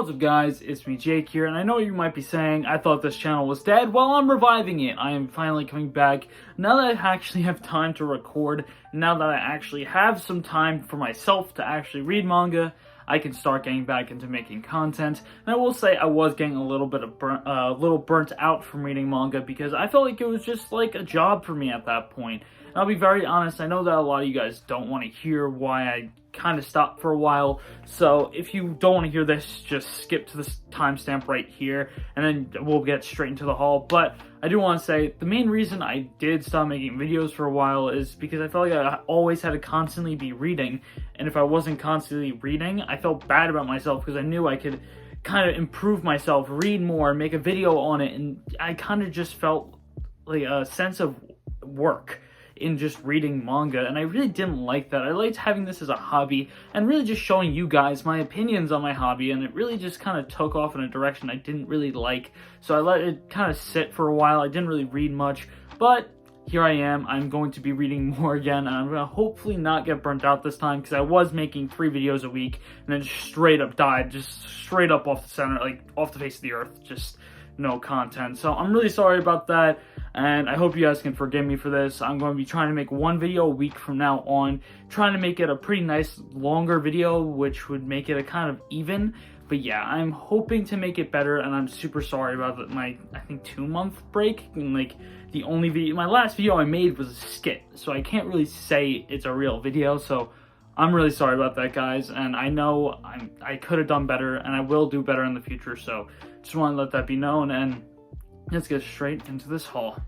What's up guys, it's me Jake here, and I know you might be saying, I thought this channel was dead. Well, I'm reviving it. I am finally coming back. Now that I actually have time to record, now that I actually have some time for myself to actually read manga, I can start getting back into making content. And I will say I was getting a little bit of burnt out from reading manga because I felt like it was just like a job for me at that point. And I'll be very honest, I know that a lot of you guys don't want to hear why I kind of stopped for a while, so if you don't want to hear this, just skip to this timestamp right here, and then we'll get straight into the haul. But I do want to say, the main reason I did stop making videos for a while is because I felt like I always had to constantly be reading, and if I wasn't constantly reading, I felt bad about myself because I knew I could kind of improve myself, read more, make a video on it, and I kind of just felt like a sense of work in just reading manga, and I really didn't like that. I liked having this as a hobby and really just showing you guys my opinions on my hobby, and it really just kind of took off in a direction I didn't really like, so I let it kind of sit for a while. I didn't really read much, but here I am. I'm going to be reading more again, and I'm going to hopefully not get burnt out this time, because I was making 3 videos a week and then just straight up died, just straight up off the center, like off the face of the earth, just no content. So I'm really sorry about that, and I hope you guys can forgive me for this. I'm going to be trying to make 1 video a week from now on, trying to make it a pretty nice longer video, which would make it a kind of even. But yeah, I'm hoping to make it better, and I'm super sorry about my, I think, 2-month break. And like, the only video, my last video I made was a skit, so I can't really say it's a real video, so I'm really sorry about that, guys, and I know I could have done better, and I will do better in the future, so just want to let that be known, and let's get straight into this haul.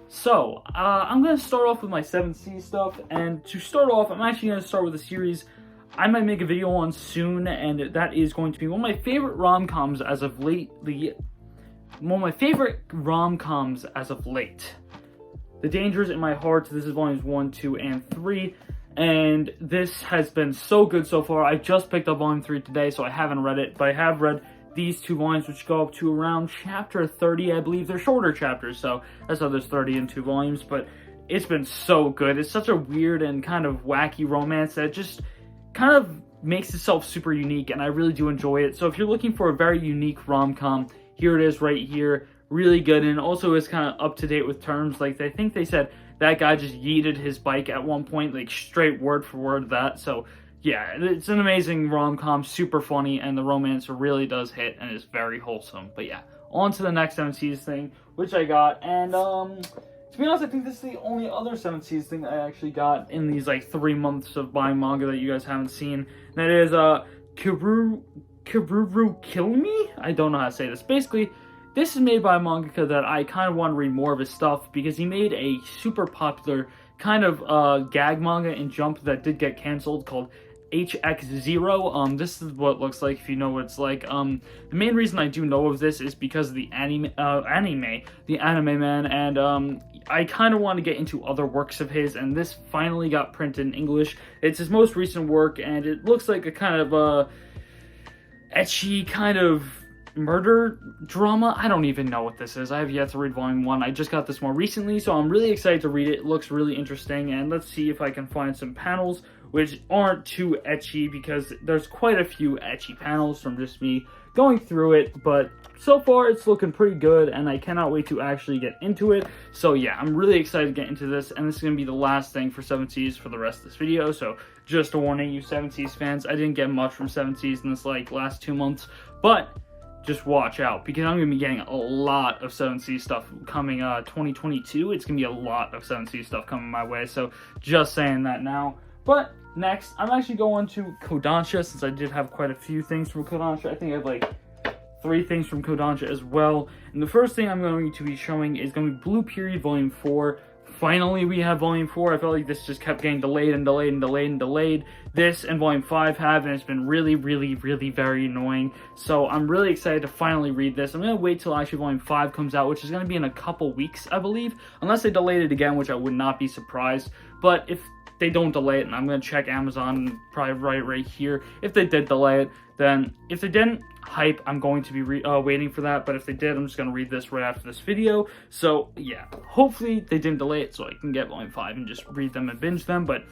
So, I'm going to start off with my 7C stuff, and to start off, I'm actually going to start with a series I might make a video on soon, and that is going to be one of my favorite rom-coms as of late. One of my favorite rom-coms as of late. The Dangers in My Heart. This is volumes 1, 2, and 3. And this has been so good so far. I just picked up volume 3 today, so I haven't read it, but I have read these 2 volumes, which go up to around chapter 30, I believe. They're shorter chapters, so that's how there's 30 in 2 volumes, but it's been so good. It's such a weird and kind of wacky romance that just kind of makes itself super unique, and I really do enjoy it. So if you're looking for a very unique rom-com, here it is right here. Really good, and also is kind of up to date with terms. Like, I think they said that guy just yeeted his bike at one point, like straight word for word that. So yeah, it's an amazing rom-com, super funny, and the romance really does hit and is very wholesome. But yeah, on to the next 7Cs thing, which I got, and to be honest, I think this is the only other 7Cs thing that I actually got in these like 3 months of buying manga that you guys haven't seen. And that is Kiruru Kill Me? I don't know how to say this. Basically, this is made by a mangaka that I kind of want to read more of his stuff, because he made a super popular kind of gag manga in Jump that did get canceled called HX0. This is what it looks like, if you know what it's like. The main reason I do know of this is because of the anime man, and I kind of want to get into other works of his, and this finally got printed in English. It's his most recent work, and it looks like a kind of ecchi kind of murder drama. I don't even know what this is. I have yet to read volume 1. I just got this more recently, so I'm really excited to read it. It looks really interesting, and let's see if I can find some panels which aren't too ecchi, because there's quite a few ecchi panels from just me going through it, but so far it's looking pretty good, and I cannot wait to actually get into it. So yeah, I'm really excited to get into this, and this is going to be the last thing for 7Cs for the rest of this video. So just a warning, you 7Cs fans, I didn't get much from 7Cs in this like last 2 months, but just watch out, because I'm going to be getting a lot of 7C stuff coming 2022. It's going to be a lot of 7C stuff coming my way, so just saying that now. But next, I'm actually going to Kodansha, since I did have quite a few things from Kodansha. I think I have like 3 things from Kodansha as well. And the first thing I'm going to be showing is going to be Blue Period Volume 4. Finally, we have Volume 4. I felt like this just kept getting delayed and delayed and delayed and delayed. This and Volume 5 have, and it's been really, really, really very annoying. So I'm really excited to finally read this. I'm going to wait till actually Volume 5 comes out, which is going to be in a couple weeks, I believe. Unless they delayed it again, which I would not be surprised. But if they don't delay it, and I'm going to check Amazon probably right here. If they did delay it, then if they didn't, hype, I'm going to be waiting for that. But if they did, I'm just going to read this right after this video. So yeah, hopefully they didn't delay it so I can get volume 5 and just read them and binge them. But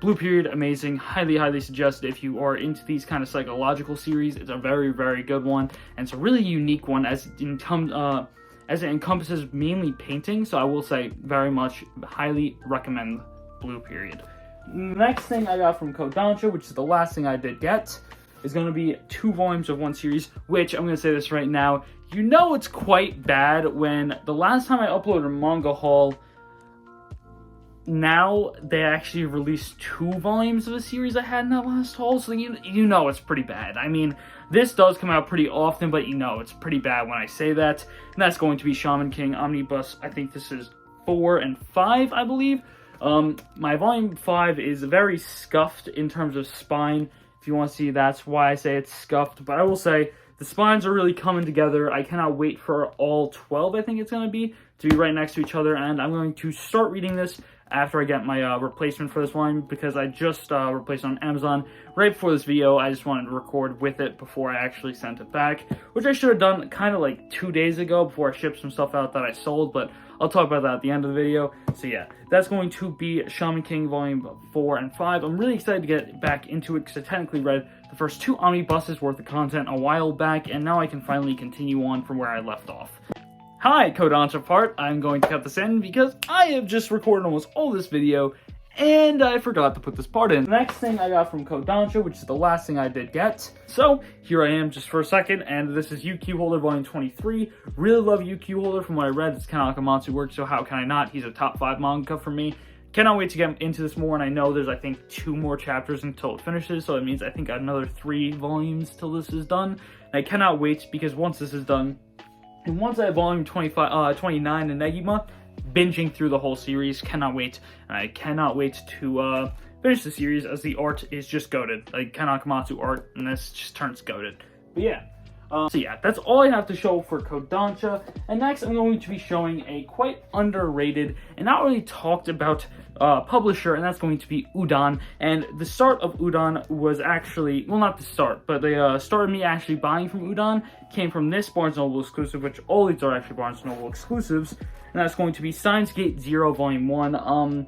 Blue Period, amazing. Highly, highly suggested if you are into these kind of psychological series. It's a very, very good one, and it's a really unique one as it encompasses mainly painting. So I will say very much highly recommend Blue Period. Next thing I got from Kodansha, which is the last thing I did get, is going to be 2 volumes of one series, which I'm going to say this right now. You know it's quite bad when the last time I uploaded a manga haul, now they actually released 2 volumes of a series I had in that last haul, so you know it's pretty bad. I mean, this does come out pretty often, but you know it's pretty bad when I say that. And that's going to be Shaman King Omnibus. I think this is 4 and 5, I believe. My volume 5 is very scuffed in terms of spine. If you want to see, that's why I say it's scuffed. But I will say, the spines are really coming together. I cannot wait for all 12, I think it's going to be right next to each other. And I'm going to start reading this after I get my replacement for this volume, because I just replaced it on Amazon right before this video. I just wanted to record with it before I actually sent it back, which I should have done kind of like 2 days ago before I shipped some stuff out that I sold, but I'll talk about that at the end of the video. So yeah, that's going to be Shaman King Volume 4 and 5. I'm really excited to get back into it because I technically read the first 2 omnibuses worth of content a while back, and now I can finally continue on from where I left off. Hi, Kodansha part. I'm going to cut this in because I have just recorded almost all this video and I forgot to put this part in. The next thing I got from Kodansha, which is the last thing I did get. So here I am just for a second, and this is UQ Holder Volume 23. Really love UQ Holder from what I read. It's Ken Akamatsu work, so how can I not? He's a top 5 manga for me. Cannot wait to get into this more, and I know there's, I think, 2 more chapters until it finishes, so it means I think another 3 volumes till this is done. And I cannot wait, because once this is done, and once I have volume 29 in Negima, binging through the whole series, cannot wait. And I cannot wait to finish the series, as the art is just goated. Like, Ken Akamatsu art, and this just turns goated. But yeah. So yeah, that's all I have to show for Kodansha. And next, I'm going to be showing a quite underrated and not really talked about publisher, and that's going to be Udon. And the start of Udon was actually, well, not the start, but the start of me actually buying from Udon came from this Barnes & Noble exclusive, which all these are actually Barnes & Noble exclusives, and that's going to be Steins Gate Zero Volume 1.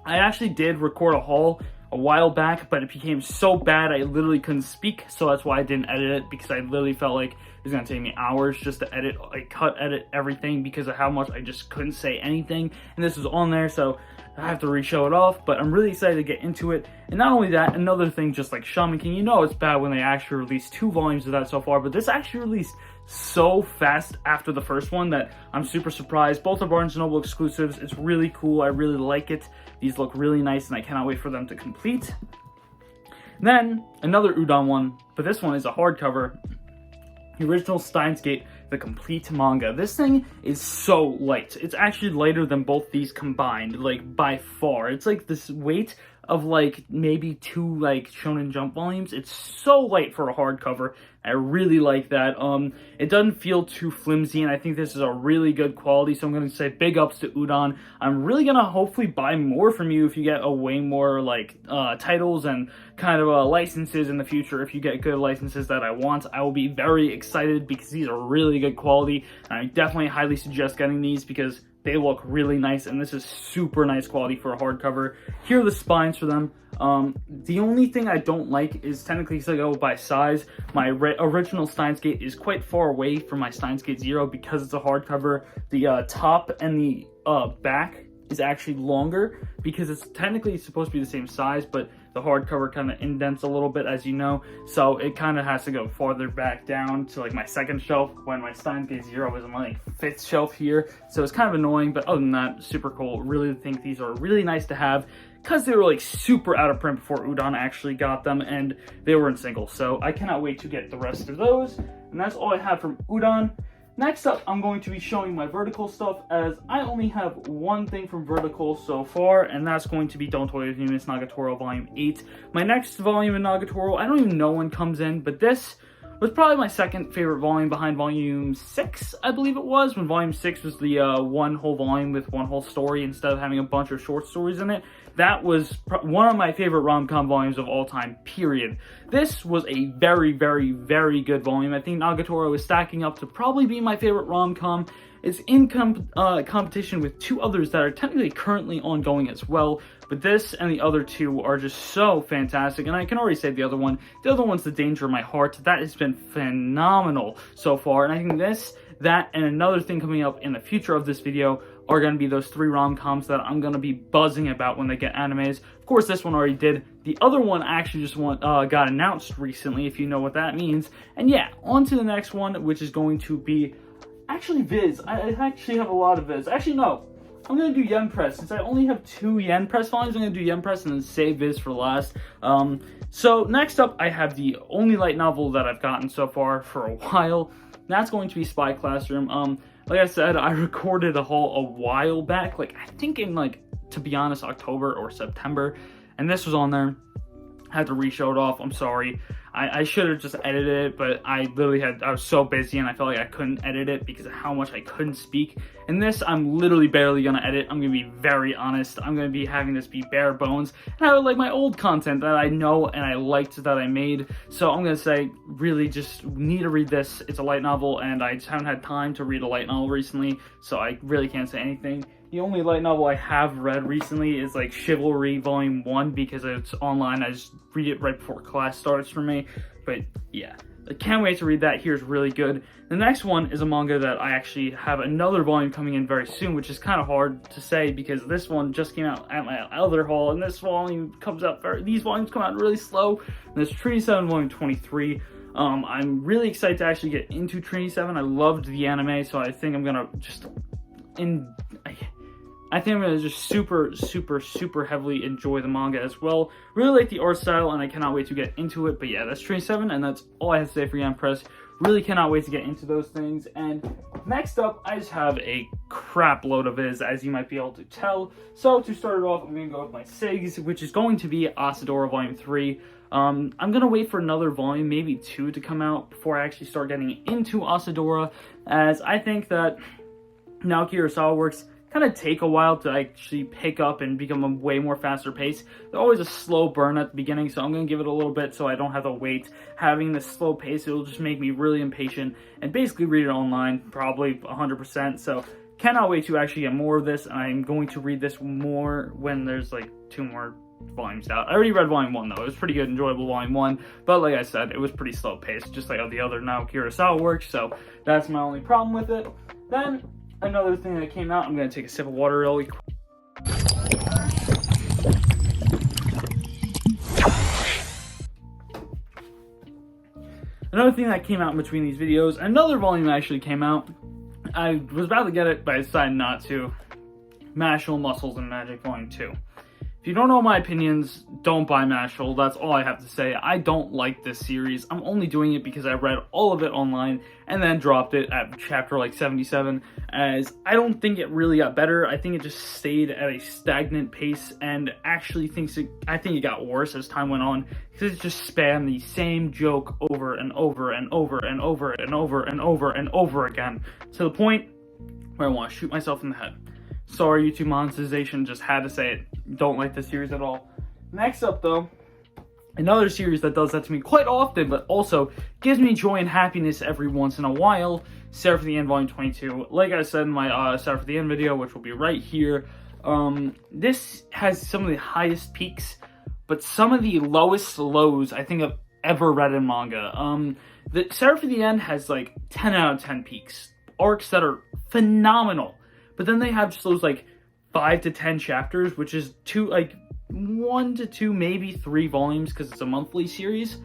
I actually did record a haul a while back, but it became so bad I literally couldn't speak, so that's why I didn't edit it, because I literally felt like it was going to take me hours just to edit, like edit everything, because of how much I just couldn't say anything, and this was on there, so I have to re-show it off. But I'm really excited to get into it. And not only that, another thing, just like Shaman King, you know it's bad when they actually release 2 volumes of that so far, but this actually released so fast after the first one that I'm super surprised. Both are Barnes & Noble exclusives. It's really cool. I really like it. These look really nice, and I cannot wait for them to complete. Then, another Udon one, but this one is a hardcover. The original Steins Gate, the complete manga. This thing is so light. It's actually lighter than both these combined, like, by far. It's like this weight of like maybe 2 like Shonen Jump volumes. It's so light for a hardcover. I really like that. It doesn't feel too flimsy, and I think this is a really good quality, so I'm going to say big ups to Udon. I'm really going to hopefully buy more from you if you get a way more like titles and kind of licenses in the future. If you get good licenses that I want, I will be very excited, because these are really good quality, and I definitely highly suggest getting these because they look really nice, and this is super nice quality for a hardcover. Here are the spines for them. The only thing I don't like is technically to go by size. My original Steins Gate is quite far away from my Steins Gate Zero because it's a hardcover. The top and the back is actually longer because it's technically supposed to be the same size, but the hardcover kind of indents a little bit, as you know, so it kind of has to go farther back down to like my second shelf when my Steins Gate Zero is on my 5th shelf here, so it's kind of annoying. But other than that, super cool. Really think these are really nice to have, because they were like super out of print before Udon actually got them, and they were in singles, so I cannot wait to get the rest of those. And that's all I have from Udon. Next up, I'm going to be showing my Vertical stuff, as I only have one thing from Vertical so far, and that's going to be Don't Toy With Me, Miss Nagatoro Volume 8. My next volume in Nagatoro, I don't even know when comes in, but this was probably my second favorite volume behind Volume 6, I believe it was, when Volume 6 was the one whole volume with one whole story instead of having a bunch of short stories in it. That was one of my favorite rom-com volumes of all time, period. This was a very, very, very good volume. I think Nagatoro is stacking up to probably be my favorite rom-com. It's in competition with 2 others that are technically currently ongoing as well, but this and the other 2 are just so fantastic, and I can already say the other one's The Danger of My Heart. That has been phenomenal so far, and I think this, that, and another thing coming up in the future of this video are going to be those 3 rom-coms that I'm going to be buzzing about when they get animes. Of course, this one already did. The other one actually just got announced recently, if you know what that means. And yeah, on to the next one, which is going to be actually Viz. I actually have a lot of Viz. Actually, no. I'm going to do YenPress. Since I only have 2 YenPress volumes, I'm going to do YenPress and then save Viz for last. So next up, I have the only light novel that I've gotten so far for a while. That's going to be Spy Classroom. Like I said, I recorded a haul a while back, like I think in to be honest, October or September, and this was on there. I had to re-show it off. I'm sorry. I should have just edited it, but I was so busy and I felt like I couldn't edit it because of how much I couldn't speak. And this, I'm literally barely gonna edit. I'm gonna be very honest. I'm gonna be having this be bare bones. And I would like my old content that I know and I liked that I made. So I'm gonna say, really just need to read this. It's a light novel and I just haven't had time to read a light novel recently, so I really can't say anything. The only light novel I have read recently is Chivalry Volume 1 because it's online. I just read it right before class starts for me. But yeah, I can't wait to read that. Here's really good. The next one is a manga that I actually have another volume coming in very soon, which is kind of hard to say because this one just came out at my other haul, and this volume comes out these volumes come out really slow. And this Trinity 7 Volume 23. I'm really excited to actually get into Trinity 7. I loved the anime, so I think I'm gonna just super heavily enjoy the manga as well. Really like the art style, and I cannot wait to get into it. But yeah, that's Trinity 7, and that's all I have to say for YenPress. Really cannot wait to get into those things. And next up, I just have a crap load of Viz, as you might be able to tell. So to start it off, I'm going to go with my SIGs, which is going to be Asadora Volume 3. I'm going to wait for another volume, maybe 2, to come out before I actually start getting into Asadora, as I think that Naoki Urasawa works kind of take a while to actually pick up and become a way more faster pace. There's always a slow burn at the beginning, so I'm going to give it a little bit so I don't have to wait. Having this slow pace, it'll just make me really impatient and basically read it online, probably 100%. So cannot wait to actually get more of this, and I'm going to read this more when there's 2 more volumes out. I already read Volume 1 though. It was pretty good, enjoyable Volume 1, but like I said, it was pretty slow paced, just like how the other Naoki Urasawa works, so that's my only problem with it. Then another thing that came out, I'm going to take a sip of water really quick. Another thing that came out in between these videos, another volume actually came out. I was about to get it, but I decided not to. Mashal, Muscles, and Magic Volume 2. If you don't know my opinions, don't buy Mashal. That's all I have to say. I don't like this series. I'm only doing it because I read all of it online and then dropped it at chapter 77, as I don't think it really got better. I think it just stayed at a stagnant pace, and actually I think it got worse as time went on because it just spammed the same joke over and over and over and over and over and over and over again, to the point where I want to shoot myself in the head. Sorry, YouTube monetization, just had to say it. Don't like this series at all. Next up, though, another series that does that to me quite often, but also gives me joy and happiness every once in a while, Sarah for the End Volume 22. Like I said in my Sarah for the End video, which will be right here, this has some of the highest peaks, but some of the lowest lows I think I've ever read in manga. The Sarah for the End has 10 out of 10 peaks. Arcs that are phenomenal. But then they have just those 5 to 10 chapters, which is 1 to 2, maybe 3 volumes because it's a monthly series,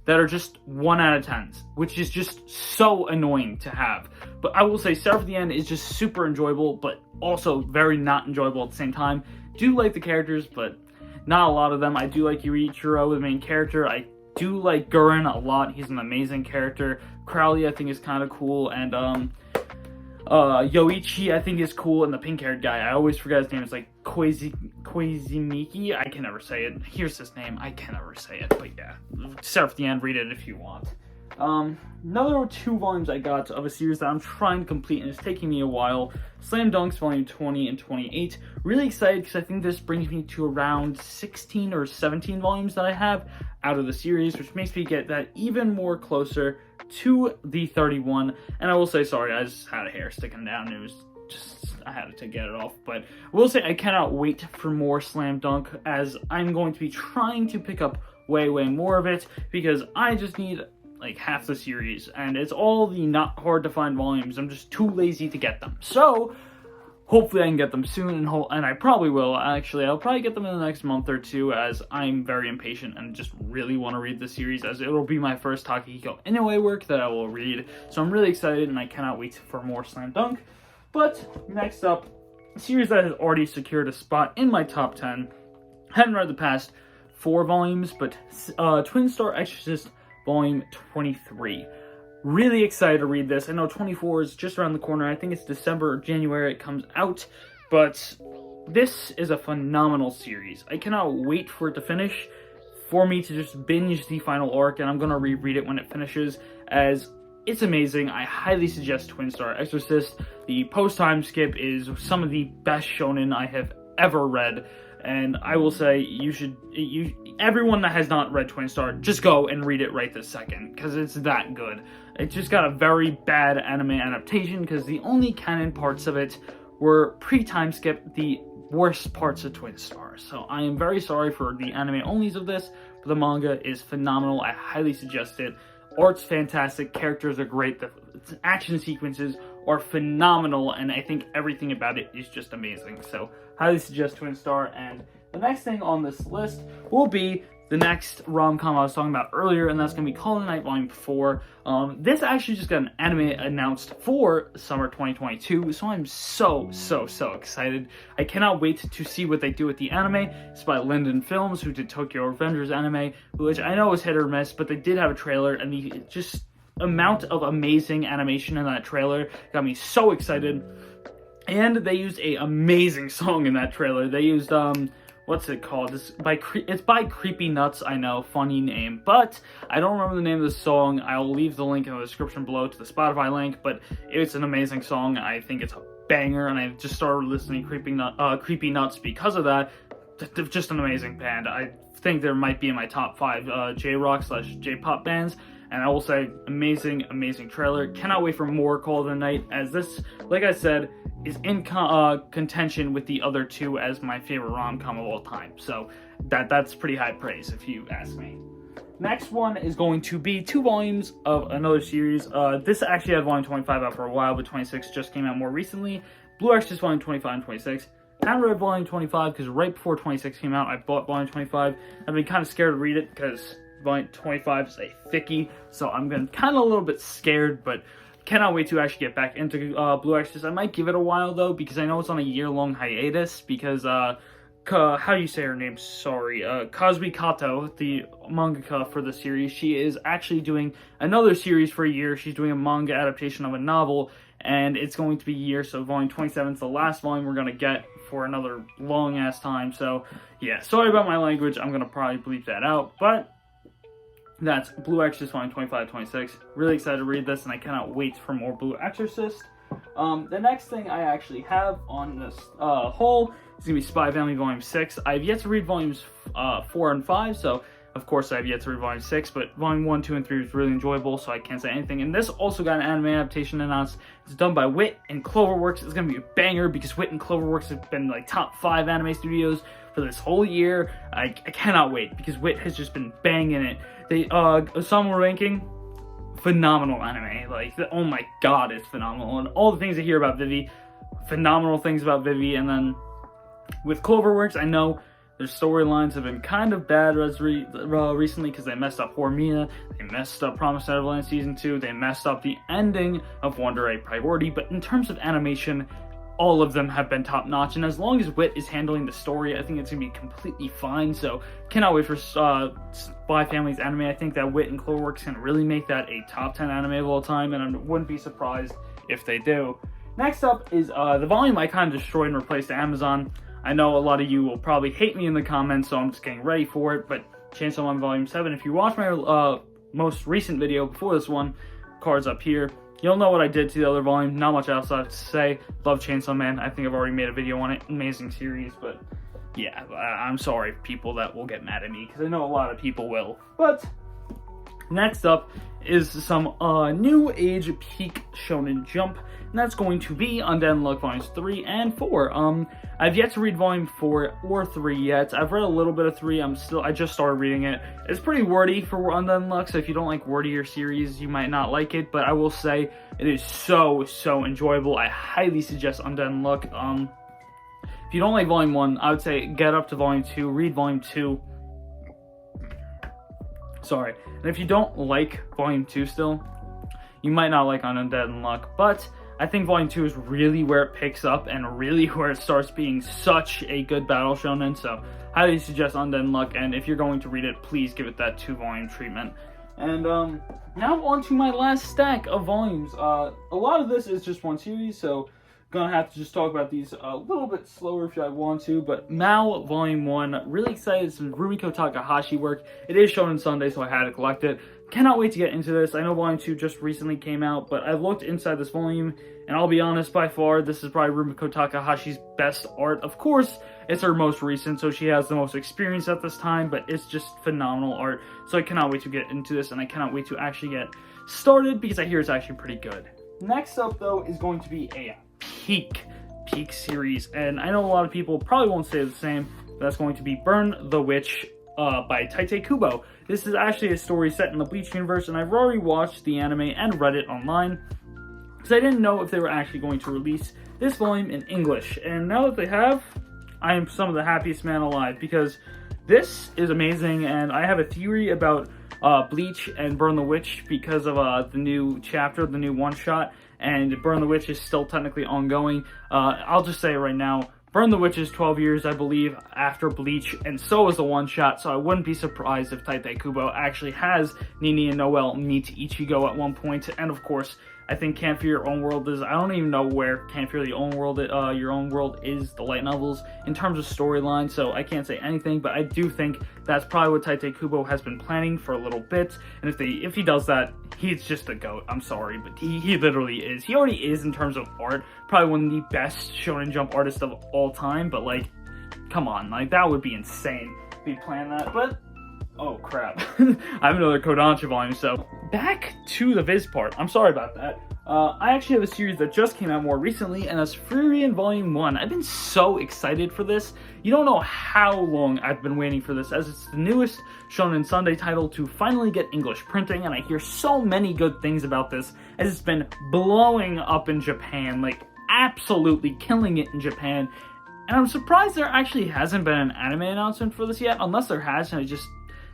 that are just 1 out of 10s, which is just so annoying to have. But I will say Sarah for the End is just super enjoyable, but also very not enjoyable at the same time. Do like the characters, but not a lot of them. I do like Yuichiro, the main character. I do like Gurren a lot. He's an amazing character. Crowley, I think, is kind of cool, and Yoichi, I think, is cool, and the pink-haired guy, I always forget his name, it's Koizumiki, I can never say it. Here's his name, I can never say it, but yeah, Sarah for the End, read it if you want. Another 2 volumes I got of a series that I'm trying to complete and it's taking me a while. Slam Dunks Volume 20 and 28. Really excited because I think this brings me to around 16 or 17 volumes that I have out of the series, which makes me get that even more closer to the 31. And I will say, sorry, I just had a hair sticking down. It was just, I had to get it off. But I will say I cannot wait for more Slam Dunk, as I'm going to be trying to pick up way more of it, because I just need like half the series, and it's all the not hard to find volumes. I'm just too lazy to get them. So hopefully I can get them soon, and I probably will. Actually, I'll probably get them in the next month or two, as I'm very impatient and just really want to read the series, as it'll be my first Takehiko Inoue work that I will read. So I'm really excited, and I cannot wait for more Slam Dunk. But next up, a series that has already secured a spot in my top 10. Haven't read the past 4 volumes, but Twin Star Exorcist Volume 23. Really excited to read this. I know 24 is just around the corner. I think it's December or January it comes out. But this is a phenomenal series. I cannot wait for it to finish, for me to just binge the final arc, and I'm going to reread it when it finishes, as it's amazing. I highly suggest Twin Star Exorcist. The post-time skip is some of the best shonen I have ever read. And I will say, everyone that has not read Twin Star, just go and read it right this second, because it's that good. It just got a very bad anime adaptation, because the only canon parts of it were pre-time skip, the worst parts of Twin Star. So I am very sorry for the anime onlys of this, but the manga is phenomenal. I highly suggest it. Art's fantastic, characters are great, the action sequences are phenomenal, and I think everything about it is just amazing. So highly suggest Twin Star. And the next thing on this list will be the next rom-com I was talking about earlier, and that's going to be Call of the Night Volume 4. This actually just got an anime announced for summer 2022, so I'm so excited. I cannot wait to see what they do with the anime. It's by Linden Films, who did Tokyo Revengers anime, which I know is hit or miss, but they did have a trailer, and the just amount of amazing animation in that trailer got me so excited. And they used a amazing song in that trailer. They used what's it called? It's by Creepy Nuts. I know, funny name, but I don't remember the name of the song. I'll leave the link in the description below to the Spotify link, but it's an amazing song. I think it's a banger, and I just started listening to Creepy Nuts because of that. They're just an amazing band. I think there might be in my top 5 J-rock / J-pop bands. And I will say, amazing trailer. Cannot wait for more Call of the Night, as this, like I said, is in contention with the other 2 as my favorite rom-com of all time. So that's pretty high praise, if you ask me. Next one is going to be 2 volumes of another series. This actually had Volume 25 out for a while, but 26 just came out more recently. Blue Exorcist Volume 25 and 26. I haven't read Volume 25 because right before 26 came out, I bought Volume 25. I've been kind of scared to read it because Volume 25 is a thickie, so I'm kind of a little bit scared, but cannot wait to actually get back into Blue Exorcist. I might give it a while, though, because I know it's on a year-long hiatus, because, how do you say her name? Sorry, Kazumi Kato, the mangaka for the series, she is actually doing another series for a year. She's doing a manga adaptation of a novel, and it's going to be a year, so Volume 27 is the last volume we're going to get for another long-ass time, so, yeah, sorry about my language. I'm going to probably bleep that out, but that's Blue Exorcist Volume 25, 26. Really excited to read this, and I cannot wait for more Blue Exorcist. The next thing I actually have on this haul is going to be Spy Family Volume 6. I have yet to read Volumes 4 and 5, so of course I have yet to read Volume 6, but Volume 1, 2, and 3 was really enjoyable, so I can't say anything. And this also got an anime adaptation announced. It's done by Wit and Cloverworks. It's going to be a banger, because Wit and Cloverworks have been like top 5 anime studios for this whole year. I cannot wait, because Wit has just been banging it. They, Osamu Ranking, phenomenal anime. Like, oh my god, it's phenomenal. And all the things I hear about Vivi, phenomenal things about Vivi. And then with Cloverworks, I know their storylines have been kind of bad recently, because they messed up Hormina, they messed up Promised Neverland Season 2, they messed up the ending of Wonder Egg Priority. But in terms of animation, all of them have been top-notch, and as long as Wit is handling the story, I think it's going to be completely fine. So cannot wait for Spy Family's anime. I think that Wit and Cloverworks can really make that a top 10 anime of all time, and I wouldn't be surprised if they do. Next up is the volume I kind of destroyed and replaced to Amazon. I know a lot of you will probably hate me in the comments, so I'm just getting ready for it, but Chainsaw Man Volume 7. If you watch my most recent video before this one, cards up here. You'll know what I did to the other volume. Not much else I have to say. Love Chainsaw Man. I think I've already made a video on it. Amazing series, but yeah, I'm sorry, people that will get mad at me, because I know a lot of people will. But next up is some new age peak Shonen Jump, and that's going to be Undead Unluck Volumes 3 and 4. I've yet to read Volume 4 or 3 yet. I've read a little bit of 3. I just started reading it. It's pretty wordy for Undead Unluck, so if you don't like wordier series, you might not like it, but I will say it is so enjoyable. I highly suggest Undead Unluck. If you don't like Volume 1, I would say get up to Volume 2, read Volume 2. Sorry. And if you don't like Volume 2 still, you might not like Undead Unluck, but I think Volume 2 is really where it picks up and really where it starts being such a good battle shonen, so highly suggest Undead Unluck, and if you're going to read it, please give it that 2-volume treatment. And now on to my last stack of volumes. A lot of this is just one series, so gonna have to just talk about these a little bit slower if I want to, but Mao Volume 1, really excited, some Rumiko Takahashi work. It is Shonen Sunday, so I had to collect it. Cannot wait to get into this. I know Volume 2 just recently came out, but I've looked inside this volume, and I'll be honest, by far, this is probably Rumiko Takahashi's best art. Of course, it's her most recent, so she has the most experience at this time, but it's just phenomenal art, so I cannot wait to get into this, and I cannot wait to actually get started, because I hear it's actually pretty good. Next up, though, is going to be a peak series, and I know a lot of people probably won't say the same, but that's going to be Burn the Witch by Tite Kubo. This is actually a story set in the Bleach universe, and I've already watched the anime and read it online, because I didn't know if they were actually going to release this volume in English, and now that they have, I am some of the happiest man alive, because this is amazing, and I have a theory about Bleach and Burn the Witch because of the new chapter, the new one-shot, and Burn the Witch is still technically ongoing. I'll just say right now, Burn the Witch is 12 years, I believe, after Bleach, and so is the one-shot, so I wouldn't be surprised if Tite Kubo actually has Nini and Noel meet Ichigo at one point, and of course, I think Can't Fear Your Own World is, I don't even know where Can't Fear Your Own World is, the light novels, in terms of storyline, so I can't say anything, but I do think that's probably what Tite Kubo has been planning for a little bit, and if he does that, he's just a GOAT, I'm sorry, but he literally is. He already is in terms of art, probably one of the best Shonen Jump artists of all time, but like, come on, like, that would be insane if he planned that, but oh crap, I have another Kodansha volume, so back to the Viz part. I'm sorry about that. I actually have a series that just came out more recently, and that's Furion Volume 1. I've been so excited for this. You don't know how long I've been waiting for this, as it's the newest Shonen Sunday title to finally get English printing, and I hear so many good things about this, as it's been blowing up in Japan, like absolutely killing it in Japan. And I'm surprised there actually hasn't been an anime announcement for this yet, unless there has, and I just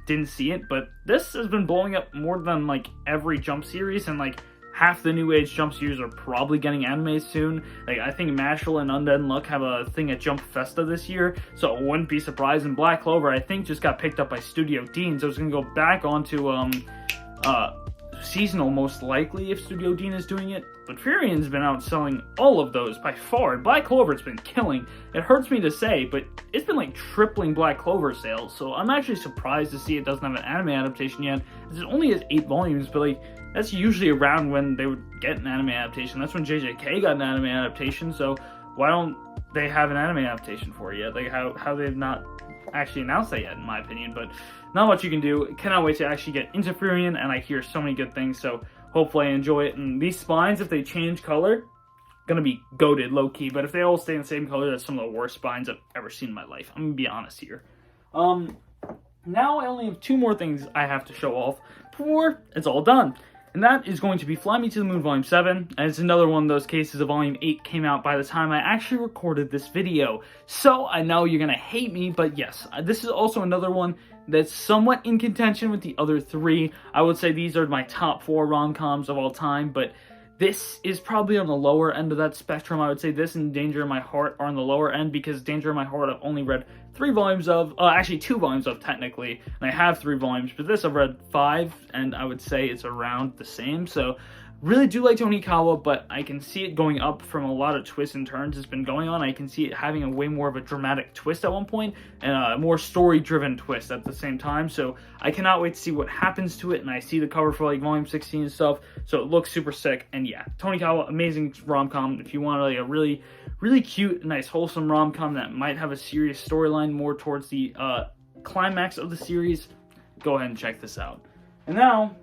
didn't see it, but this has been blowing up more than like every Jump series, and like half the new age Jump series are probably getting animes soon. Like, I think Mashal and Undead Unluck have a thing at Jump Festa this year, so it wouldn't be surprised. And Black Clover, I think, just got picked up by Studio Dean, so it's gonna go back onto seasonal, most likely, if Studio Dean is doing it. But Furion's been outselling all of those by far, and Black Clover's been killing. It hurts me to say, but it's been like tripling Black Clover sales, so I'm actually surprised to see it doesn't have an anime adaptation yet, as it only has 8 volumes, but like, that's usually around when they would get an anime adaptation. That's when JJK got an anime adaptation, so why don't they have an anime adaptation for it yet? Like, how they've not actually announced that yet, in my opinion, but not much you can do. Cannot wait to actually get into Furion, and I hear so many good things, so hopefully I enjoy it. And these spines, if they change color, gonna be goated low-key, but if they all stay in the same color, that's some of the worst spines I've ever seen in my life. I'm gonna be honest here. Now I only have 2 more things I have to show off before it's all done. And that is going to be Fly Me to the Moon Volume 7, and it's another one of those cases of Volume 8 came out by the time I actually recorded this video. So, I know you're gonna hate me, but yes, this is also another one that's somewhat in contention with the other 3. I would say these are my top 4 rom-coms of all time, but this is probably on the lower end of that spectrum. I would say this and Danger in My Heart are on the lower end, because Danger in My Heart I've only read 3 volumes of, actually 2 volumes of technically, and I have 3 volumes, but this I've read 5, and I would say it's around the same, so Really do like Tonikawa, but I can see it going up from a lot of twists and turns it's been going on. I can see it having a way more of a dramatic twist at one point, and a more story-driven twist at the same time. So I cannot wait to see what happens to it, and I see the cover for like Volume 16 and stuff, so it looks super sick. And yeah, Tonikawa, amazing rom-com. If you want like a really, really cute, nice, wholesome rom-com that might have a serious storyline more towards the climax of the series, go ahead and check this out. And now,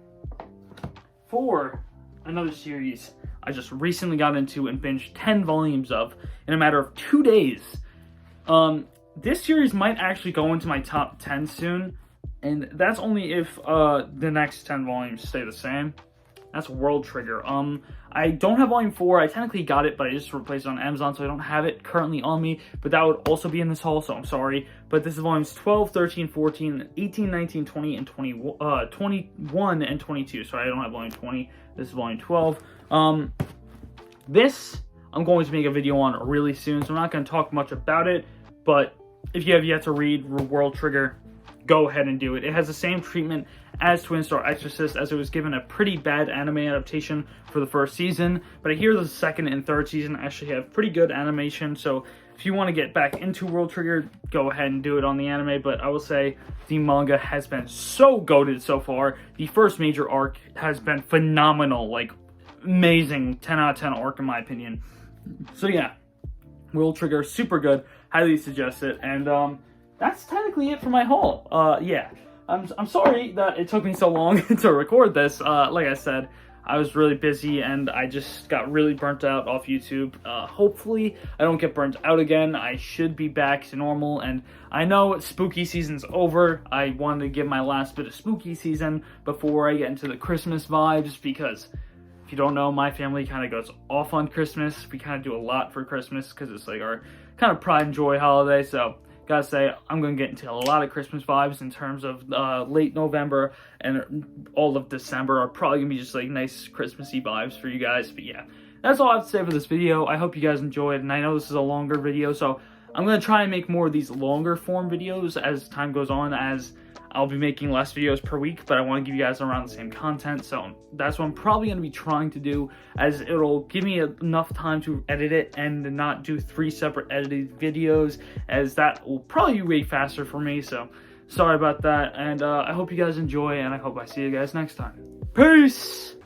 for another series I just recently got into and binged 10 volumes of in a matter of 2 days. This series might actually go into my top 10 soon, and that's only if the next 10 volumes stay the same. That's World Trigger. I don't have volume 4. I technically got it, but I just replaced it on Amazon, so I don't have it currently on me. But that would also be in this haul, so I'm sorry. But this is volumes 12, 13, 14, 18, 19, 20, and 21 and 22. Sorry, I don't have volume 20. This is volume 12. This I'm going to make a video on really soon, so I'm not going to talk much about it. But if you have yet to read World Trigger, go ahead and do it. It has the same treatment as Twin Star Exorcist, as it was given a pretty bad anime adaptation for the first season, but I hear the second and third season actually have pretty good animation, so if you want to get back into World Trigger, go ahead and do it on the anime. But I will say the manga has been so goated so far. The first major arc has been phenomenal, like amazing, 10 out of 10 arc in my opinion. So yeah, World Trigger, super good, highly suggest it. And that's technically it for my haul. Yeah, I'm sorry that it took me so long to record this. Like I said, I was really busy and I just got really burnt out off YouTube. Hopefully I don't get burnt out again. I should be back to normal, and I know spooky season's over. I wanted to give my last bit of spooky season before I get into the Christmas vibes, because if you don't know, my family kind of goes off on Christmas. We kind of do a lot for Christmas because it's like our kind of pride and joy holiday. So gotta say, I'm gonna get into a lot of Christmas vibes in terms of late November and all of December are probably gonna be just like nice Christmassy vibes for you guys. But yeah, that's all I have to say for this video. I hope you guys enjoyed, and I know this is a longer video, so I'm gonna try and make more of these longer form videos as time goes on, as I'll be making less videos per week, but I want to give you guys around the same content, so that's what I'm probably going to be trying to do, as it'll give me enough time to edit it and not do 3 separate edited videos, as that will probably be way faster for me. So sorry about that, and I hope you guys enjoy, and I hope I see you guys next time. Peace!